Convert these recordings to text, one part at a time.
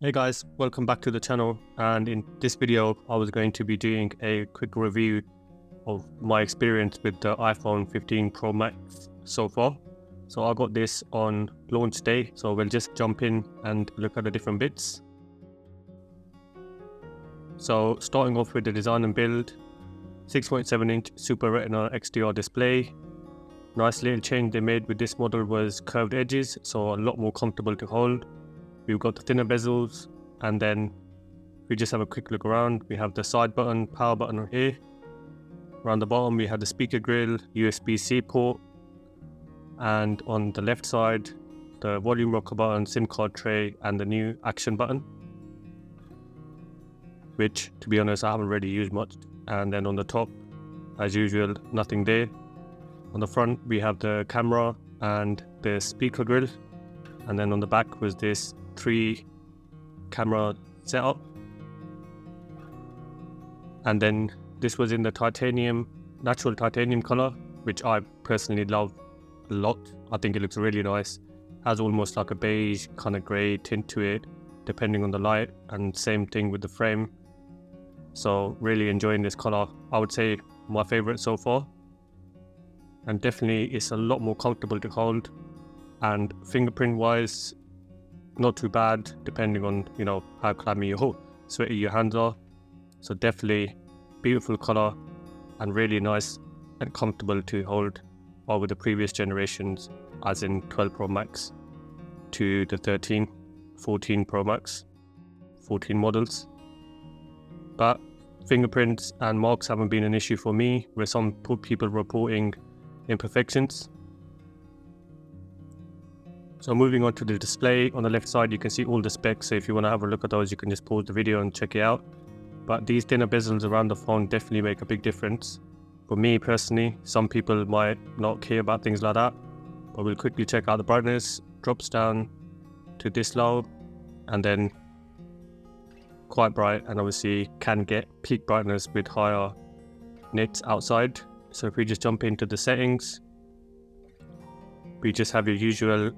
Hey guys, welcome back to the channel, and in this video I was going to be doing a quick review of my experience with the iPhone 15 Pro Max so far. So I got this on launch day, so we'll just jump in and look at the different bits. So starting off with the design and build, 6.7-inch Super Retina XDR display. Nice little change they made with this model was curved edges, so a lot more comfortable to hold. We've got the thinner bezels, and then we just have a quick look around. We have the side button, power button here. Around the bottom we have the speaker grill, USB-C port, and on the left side the volume rocker button, SIM card tray, and the new action button, which to be honest I haven't really used much. And then on the top, as usual, nothing there. On the front we have the camera and the speaker grill, and then on the back was this 3 camera setup. And then this was in the natural titanium color, which I personally love a lot. I think it looks really nice. Has almost like a beige kind of grey tint to it depending on the light, and same thing with the frame. So really enjoying this color. I would say my favorite so far, and definitely it's a lot more comfortable to hold, and fingerprint wise not too bad depending on how clammy or sweaty your hands are. So definitely beautiful color and really nice and comfortable to hold over the previous generations, as in 12 Pro Max to the 13, 14 Pro Max, 14 models. But fingerprints and marks haven't been an issue for me, where some people reporting imperfections. So moving on to the display, on the left side you can see all the specs, so if you want to have a look at those you can just pause the video and check it out. But these thinner bezels around the phone definitely make a big difference. For me personally, some people might not care about things like that, but we'll quickly check out the brightness. Drops down to this low and then quite bright, and obviously can get peak brightness with higher nits outside. So if we just jump into the settings, we just have your usual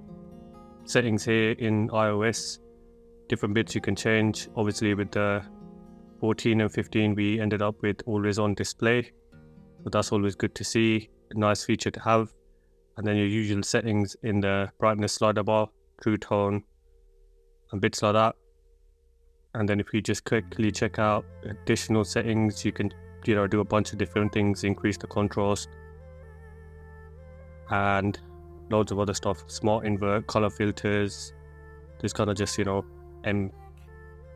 settings here in iOS. Different bits you can change. Obviously with the 14 and 15 we ended up with always on display, so that's always good to see, a nice feature to have. And then your usual settings in the brightness slider bar, true tone and bits like that. And then if we just quickly check out additional settings, you can do a bunch of different things, increase the contrast and loads of other stuff, smart invert, color filters. This kind of just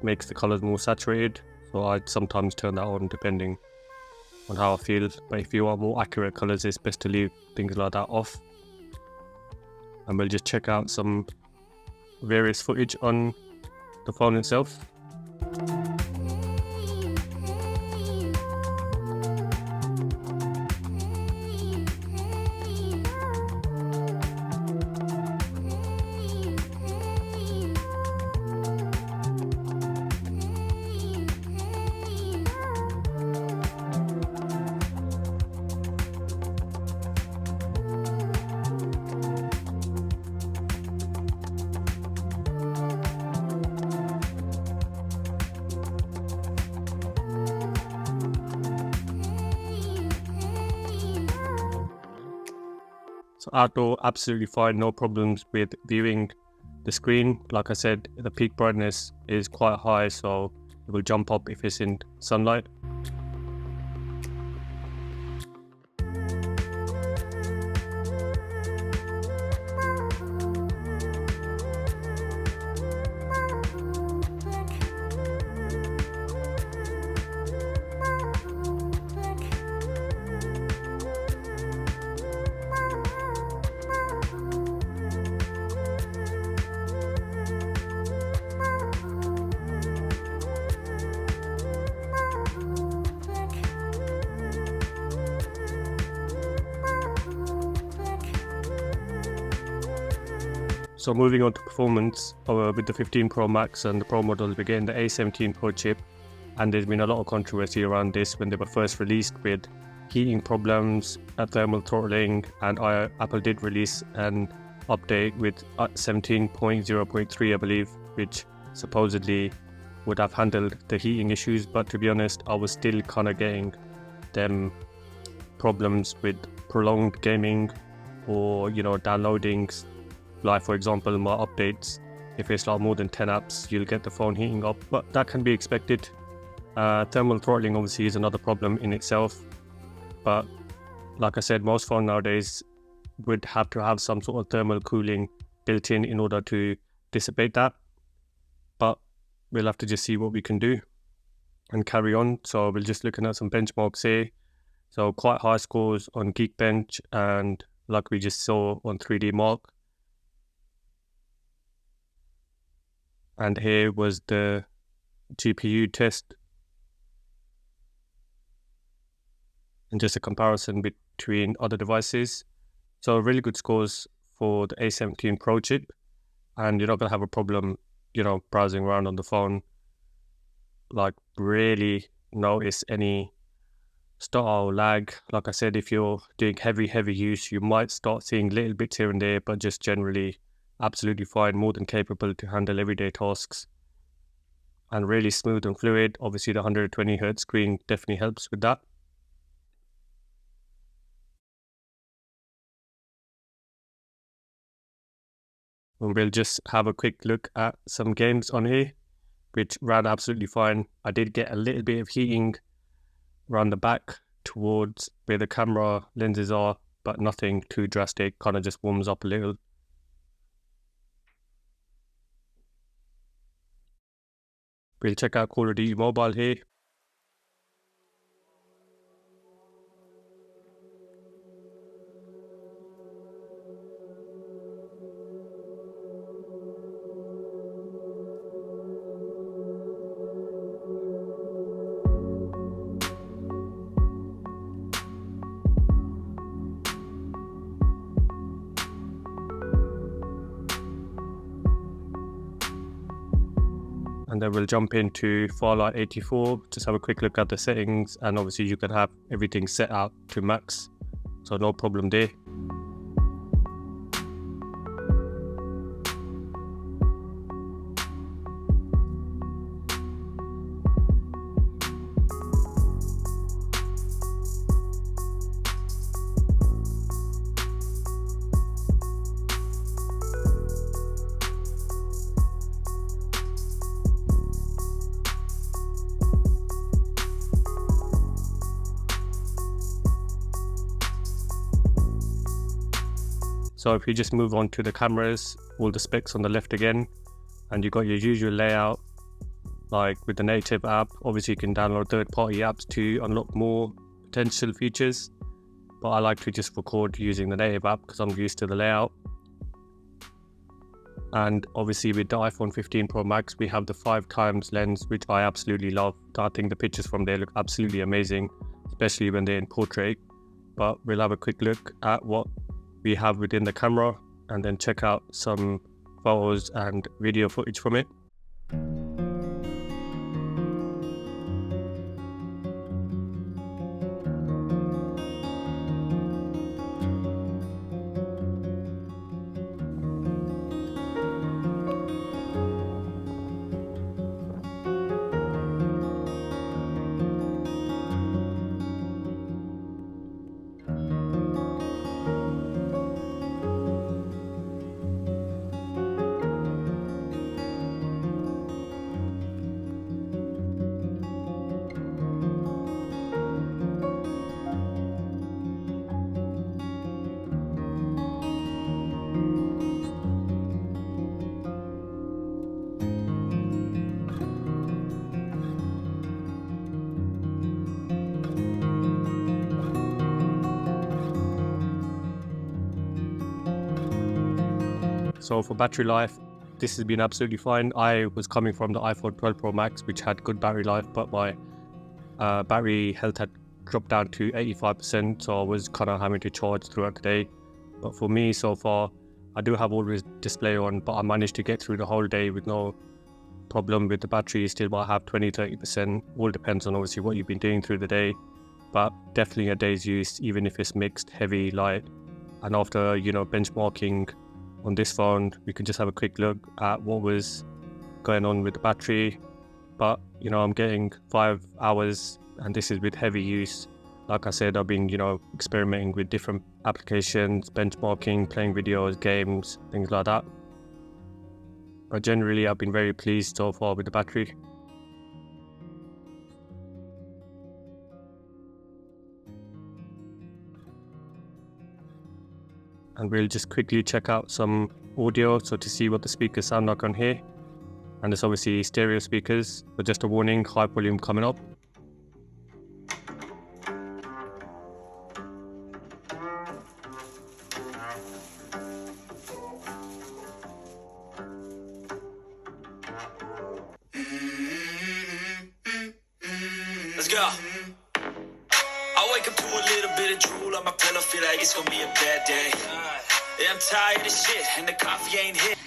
makes the colors more saturated, so I'd sometimes turn that on depending on how I feel. But if you want more accurate colors, it's best to leave things like that off. And we'll just check out some various footage on the phone itself. So outdoor, absolutely fine, no problems with viewing the screen. Like I said, the peak brightness is quite high, so it will jump up if it's in sunlight. So moving on to performance, with the 15 Pro Max and the Pro models, we're getting the A17 Pro chip, and there's been a lot of controversy around this when they were first released with heating problems, thermal throttling, and Apple did release an update with 17.0.3, I believe, which supposedly would have handled the heating issues, but to be honest, I was still kind of getting them problems with prolonged gaming or downloading, like for example my updates. If it's like more than 10 apps, you'll get the phone heating up, but that can be expected. Thermal throttling obviously is another problem in itself, but like I said, most phones nowadays would have to have some sort of thermal cooling built in order to dissipate that, but we'll have to just see what we can do and carry on. So we're just looking at some benchmarks here. So quite high scores on Geekbench, and like we just saw on 3D Mark. And here was the GPU test, and just a comparison between other devices. So really good scores for the A17 Pro chip, and you're not going to have a problem, browsing around on the phone. Like, really notice any stutter or lag. Like I said, if you're doing heavy use, you might start seeing little bits here and there, but just generally absolutely fine, more than capable to handle everyday tasks, and really smooth and fluid. Obviously the 120Hz screen definitely helps with that. And we'll just have a quick look at some games on here, which ran absolutely fine. I did get a little bit of heating around the back towards where the camera lenses are, but nothing too drastic, kind of just warms up a little. We'll check out Call of Duty Mobile here. And then we'll jump into Farlight 84, just have a quick look at the settings, and obviously you can have everything set out to max, so no problem there. So if you just move on to the cameras, all the specs on the left again, and you got your usual layout, like with the native app. Obviously you can download third-party apps to unlock more potential features, but I like to just record using the native app because I'm used to the layout. And obviously with the iPhone 15 Pro Max, we have the 5x lens, which I absolutely love. I think the pictures from there look absolutely amazing, especially when they're in portrait. But we'll have a quick look at what we have within the camera and then check out some photos and video footage from it. So for battery life, this has been absolutely fine. I was coming from the iPhone 12 Pro Max, which had good battery life, but my battery health had dropped down to 85%, so I was kind of having to charge throughout the day. But for me so far, I do have always display on, but I managed to get through the whole day with no problem with the battery. Still might have 20-30%, all depends on obviously what you've been doing through the day, but definitely a day's use, even if it's mixed, heavy, light. And after benchmarking on this phone, we can just have a quick look at what was going on with the battery, but you know, I'm getting 5 hours, and this is with heavy use. Like I said, I've been, you know, experimenting with different applications, benchmarking, playing videos, games, things like that. But generally, I've been very pleased so far with the battery. And we'll just quickly check out some audio, so to see what the speakers sound like on here. And there's obviously stereo speakers, but just a warning, high volume coming up. Let's go. I wake up to a little bit of drool on my pillow, feel like it's gonna be a bad day. Yeah, I'm tired of shit, and the coffee ain't hit.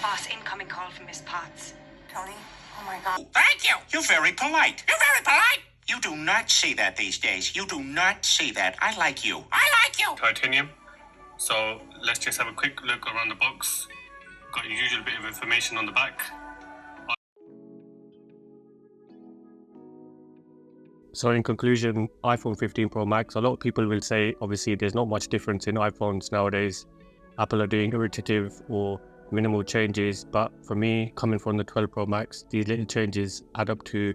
Boss, incoming call from Miss Potts. Tony? Oh my God. Thank you. You're very polite. You're very polite. You do not see that these days. You do not see that. I like you. I like you. Titanium. So let's just have a quick look around the box. Got your usual bit of information on the back. So in conclusion, iPhone 15 Pro Max, a lot of people will say, obviously, there's not much difference in iPhones nowadays. Apple are doing iterative or minimal changes, but for me, coming from the 12 Pro Max, these little changes add up to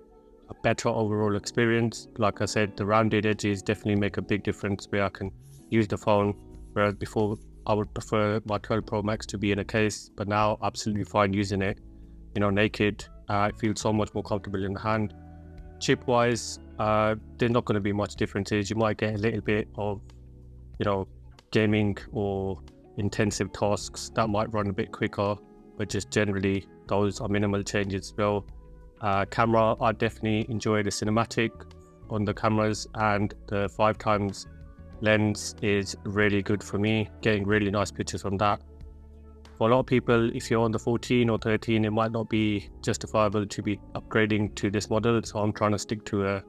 a better overall experience. Like I said, the rounded edges definitely make a big difference where I can use the phone, whereas before I would prefer my 12 Pro Max to be in a case, but now absolutely fine using it, you know, naked. It feels so much more comfortable in the hand. Chip wise, there's not going to be much differences. You might get a little bit of, you know, gaming or intensive tasks that might run a bit quicker, but just generally those are minimal changes as well. Camera, I definitely enjoy the cinematic on the cameras, and the 5x lens is really good for me, getting really nice pictures from that. For a lot of people, if you're on the 14 or 13, it might not be justifiable to be upgrading to this model, so I'm trying to stick to a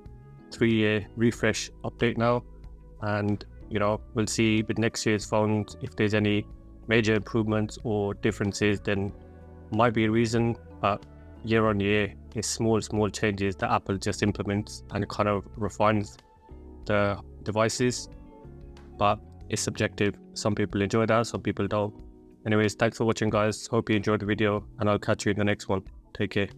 3-year refresh update now, and you know, we'll see with next year's phones if there's any major improvements or differences, then might be a reason. But year on year, it's small changes that Apple just implements and kind of refines the devices, but it's subjective. Some people enjoy that, some people don't. Anyways, thanks for watching guys, hope you enjoyed the video, and I'll catch you in the next one. Take care.